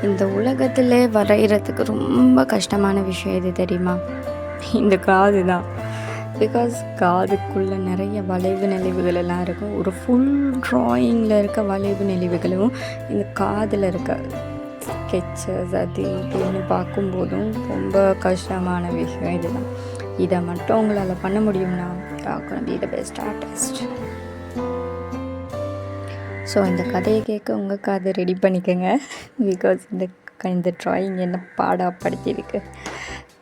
இந்த உலகத்தில் வரைகிறதுக்கு ரொம்ப கஷ்டமான விஷயம் எது தெரியுமா? இந்த காது தான். பிகாஸ் காதுக்குள்ளே நிறைய வளைவு நெளிவுகள் எல்லாம் இருக்கும். ஒரு ஃபுல் ட்ராயிங்கில் இருக்க வளைவு நெளிவுகளும் இந்த காதில் இருக்க ஸ்கெச்சஸ் அது இதுன்னு பார்க்கும்போதும் ரொம்ப கஷ்டமான விஷயம் இதுதான். இதை மட்டும் உங்களால் பண்ண முடியும்னா be the best artist. So இந்த கதையை கேட்க உங்கள் காதை ரெடி பண்ணிக்கோங்க. பிகாஸ் இந்த ட்ராயிங் என்ன பாடப்படுத்தியிருக்கு.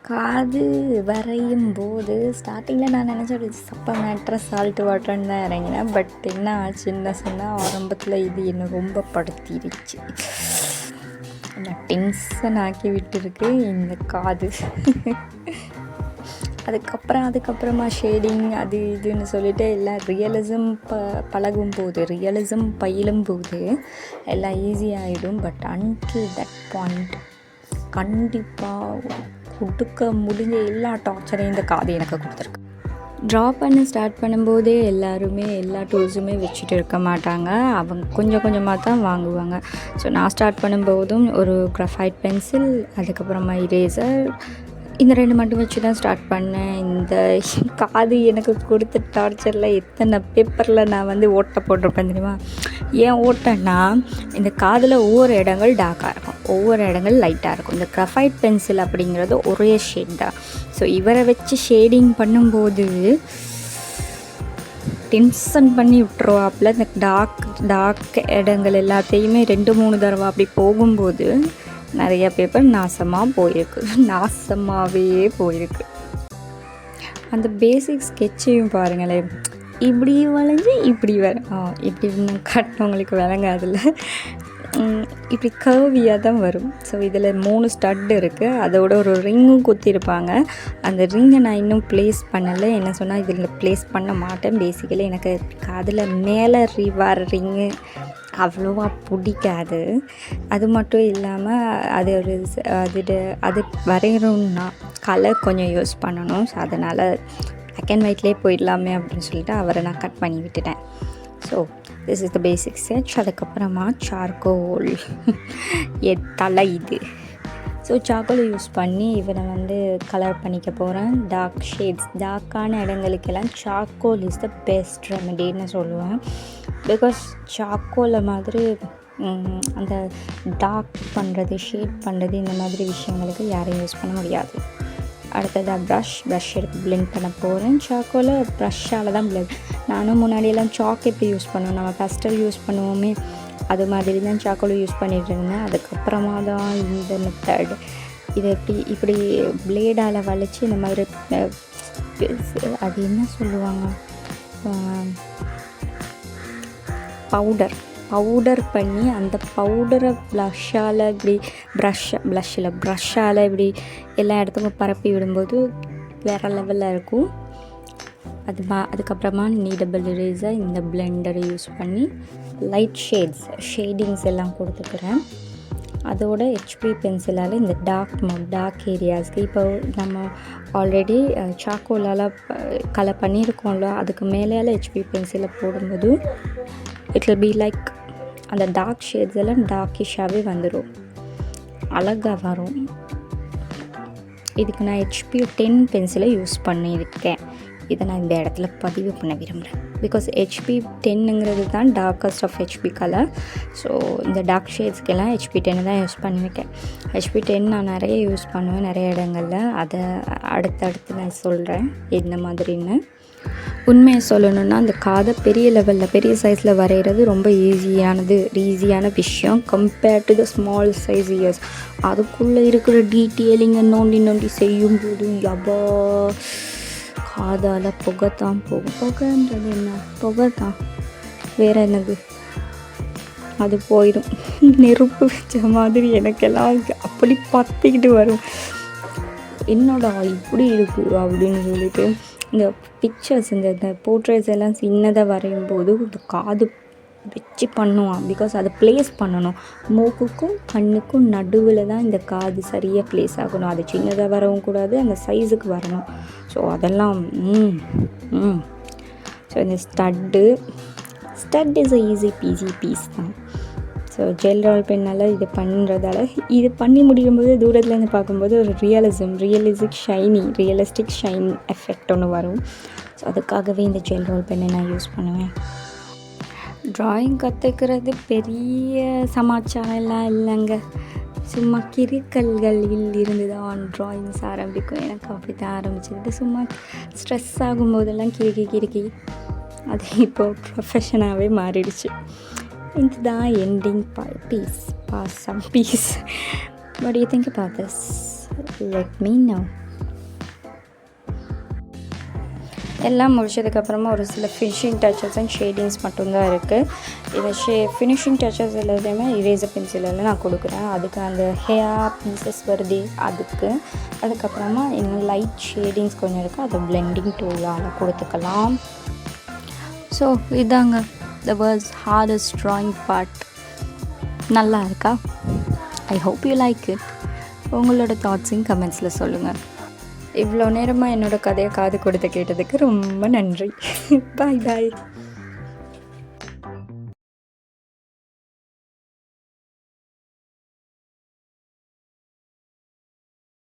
காது வரையும் போது ஸ்டார்டிங்கில் நான் நினச்சேன் சப்பா மேட்ரு சால்ட்டு வாட்டர்ன்னு தான் இறங்கினேன். பட் என்ன ஆச்சுன்னு சொன்னால் ஆரம்பத்தில் இது என்னை ரொம்ப படுத்திருச்சு. என்னை டென்ஷன் ஆக்கி விட்டுருக்கு இந்த காது. அதுக்கப்புறமா ஷேடிங் அது இதுன்னு சொல்லிட்டு எல்லாம் ரியலிசம் ரியலிசம் பயிலும் போது எல்லாம் ஈஸியாகிடும். பட் அன்டில் தட் பாயிண்ட் கண்டிப்பாக கொடுக்க முடிஞ்ச எல்லா டார்ச்சரையும் இந்த காது எனக்கு கொடுத்துருக்கு. ட்ரா பண்ண ஸ்டார்ட் பண்ணும்போதே எல்லாருமே எல்லா டூல்ஸுமே வச்சுட்டு இருக்க மாட்டாங்க. அவங்க கொஞ்சம் கொஞ்சமாக தான் வாங்குவாங்க. ஸோ நான் ஸ்டார்ட் பண்ணும்போதும் ஒரு கிராஃபைட் பென்சில், அதுக்கப்புறமா இரேசர், இந்த 2 மட்டும் வச்சு தான் ஸ்டார்ட் பண்ணேன். இந்த காது எனக்கு கொடுத்த டார்ச்சரில் எத்தனை பேப்பரில் நான் ஓட்டை போட்டிருப்பேன் தெரியுமா? ஏன் ஓட்டன்னா, இந்த காதில் ஒவ்வொரு இடங்கள் டார்க்காக இருக்கும், ஒவ்வொரு இடங்கள் லைட்டாக இருக்கும். இந்த கிராஃபைட் பென்சில் அப்படிங்கிறது ஒரே ஷேட் தான். ஸோ இவரை வச்சு ஷேடிங் பண்ணும்போது டென்ஷன் பண்ணி விட்டுருவாப்பில். இந்த டார்க் இடங்கள் எல்லாத்தையுமே 2-3 தடவை அப்படி போகும்போது நிறைய பேப்பர் நாசமாகவே போயிருக்கு. அந்த பேசிக் ஸ்கெட்சையும் பாருங்களேன், இப்படி வளைஞ்சு இப்படி இப்படி கட்டினவங்களுக்கு விளங்காதில்ல, இப்படி கர்வியாக தான் வரும். ஸோ இதில் 3 ஸ்டட் இருக்குது, அதோட ஒரு ரிங்கும் குத்திருப்பாங்க. அந்த ரிங்கை நான் இன்னும் ப்ளேஸ் பண்ணலை. என்ன சொன்னால் இதில் ப்ளேஸ் பண்ண மாட்டேன். பேசிக்கலி எனக்கு அதில் மேலே வர ரிங்கு அவ்வளோவா பிடிக்காது. அது மட்டும் இல்லாமல் அது வரைகிறோம்னா கலர் கொஞ்சம் யூஸ் பண்ணணும். ஸோ அதனால் பிளாக் அண்ட் ஒயிட்லேயே போயிடலாமே அப்படின்னு சொல்லிட்டு அவரை நான் கட் பண்ணி விட்டுட்டேன். So this is the basic sketch. அதுக்கப்புறமா சார்கோல் தலை இது. ஸோ சார்கோல் யூஸ் பண்ணி இவரை கலர் பண்ணிக்க போகிறேன். டார்க் ஷேட்ஸ், டார்க்கான இடங்களுக்கெல்லாம் சார்கோல் இஸ் த பெஸ்ட் ரெமெடின்னு சொல்லுவேன். பிகாஸ் சார்கோலை மாதிரி அந்த டார்க் பண்ணுறது, ஷேட் பண்ணுறது, இந்த மாதிரி விஷயங்களுக்கு யாரையும் யூஸ் பண்ண முடியாது. அடுத்ததாக ப்ரஷ் எடுத்து பிளெண்ட் பண்ண போகிறேன். சார்கோலை ப்ரஷ்ஷால் தான் பிளெண்ட். நானும் முன்னாடியெல்லாம் சாக் எப்படி யூஸ் பண்ணுவோம், நம்ம பேஸ்டல் யூஸ் பண்ணுவோமே, அது மாதிரி தான் சார்கோலை யூஸ் பண்ணிகிட்டு இருந்தேன். அதுக்கப்புறமா தான் இந்த மெத்தட், இதை இப்படி பிளேடால் வளைச்சி இந்த மாதிரி அது என்ன சொல்லுவாங்க, பவுடர் பண்ணி அந்த பவுடரை ப்ளஷ்ஷால் இப்படி ப்ரஷ்ஷால் இப்படி எல்லா இடத்துக்கும் பரப்பி விடும்போது வேறு லெவலில் இருக்கும். அதுக்கப்புறமா நீடபிள் இரேசர், இந்த பிளெண்டரை யூஸ் பண்ணி லைட் ஷேடிங்ஸ் எல்லாம் கொடுத்துக்கிறேன். அதோட ஹெச்பி பென்சிலால் இந்த டார்க் ஏரியாஸ்க்கு, இப்போ நம்ம ஆல்ரெடி சார்கோலால் கலர் பண்ணியிருக்கோம்ல, அதுக்கு மேலேயால் ஹெச்பி பென்சிலை போடும்போது இட் வில் பி லைக் அந்த டார்க் ஷேட்ஸ் எல்லாம் டார்க்கிஷாகவே வந்துடும், அழகாக வரும். இதுக்கு நான் HP 10 பென்சிலை யூஸ் பண்ணியிருக்கேன். இதை நான் இந்த இடத்துல பதிவு பண்ண விரும்புகிறேன். பிகாஸ் HP 10ங்கிறது தான் darkest of HP colour. So இந்த டார்க் ஷேட்ஸ்க்கெல்லாம் HP 10 தான் யூஸ் பண்ணியிருக்கேன். HP 10 நான் நிறைய யூஸ் பண்ணுவேன் நிறைய இடங்களில். அதை அடுத்தடுத்து நான் சொல்கிறேன் என்ன மாதிரின்னு. உண்மையை சொல்லணுன்னா அந்த காதை பெரிய லெவலில் பெரிய சைஸில் வரைகிறது ரொம்ப ஈஸியான விஷயம் compared to the small size years. அதுக்குள்ளே இருக்கிற டீட்டெயிலிங்கை நோண்டி செய்யும்போது யபா காதால் புகைத்தான் போகும். புகைன்றது என்ன? புகை தான், வேறு என்னது, அது போயிடும். நெருப்பு வச்ச மாதிரி எனக்கெல்லாம் அப்படி பற்றிக்கிட்டு வரும். என்னடா இப்படி இருக்குது அப்படின்னு சொல்லிட்டு இந்த பிக்சர்ஸ் இந்த போர்ட்ரேட்ஸ் எல்லாம் சின்னதாக வரையும் போது இந்த காது வச்சு பண்ணுவான். பிகாஸ் அதை ப்ளேஸ் பண்ணணும். மூக்குக்கும் கண்ணுக்கும் நடுவில் தான் இந்த காது சரியாக ப்ளேஸ் ஆகணும். அது சின்னதாக வரவும் கூடாது, அந்த சைஸுக்கு வரணும். ஸோ அதெல்லாம் ஸோ இந்த stud is a easy piece தான். ஸோ ஸோ ஜெல் ரோல் பென்னால் இது பண்ணுறதால இது பண்ணி முடிக்கும்போது தூரத்துலேருந்து பார்க்கும்போது ஒரு ரியலிஸ்டிக் ஷைன் எஃபெக்ட் ஒன்று வரும். ஸோ அதுக்காகவே இந்த ஜெல் ரோல் பென்னை நான் யூஸ் பண்ணுவேன். ட்ராயிங் கற்றுக்கிறது பெரிய சமாச்சாரம் எல்லாம் இல்லைங்க. சும்மா கிறுக்கல்களில் இருந்து தான் ட்ராயிங்ஸ் ஆரம்பிக்கும். எனக்கு அப்படி தான் ஆரம்பிச்சிது. சும்மா ஸ்ட்ரெஸ் ஆகும்போதெல்லாம் கிறுக்கி அது இப்போது ப்ரொஃபஷனாகவே மாறிடுச்சு. இதுதான் ending piece. Some piece. What do you think about this? Let me know. எல்லாம் முடிச்சதுக்கப்புறமா ஒரு சில ஃபினிஷிங் டச்சஸ் அண்ட் ஷேடிங்ஸ் மட்டும்தான் இருக்குது. இதை ஃபினிஷிங் டச்சஸ் எல்லாத்தையுமே இரேசர் பென்சிலில் நான் கொடுக்குறேன். அதுக்கு அந்த ஹேர் பீசஸ் வருது அதுக்கப்புறமா இன்னும் லைட் ஷேடிங்ஸ் கொஞ்சம் இருக்குது. அதை பிளெண்டிங் டூலால் கொடுத்துக்கலாம். ஸோ இதாங்க the world's hardest drawing part. நல்லா இருக்கா? I hope you like it. உங்களோட தாட்ஸையும் கமெண்ட்ஸில் சொல்லுங்கள். இவ்வளோ நேரமாக என்னோடய கதையை காது கொடுத்து கேட்டதுக்கு ரொம்ப நன்றி. பாய்.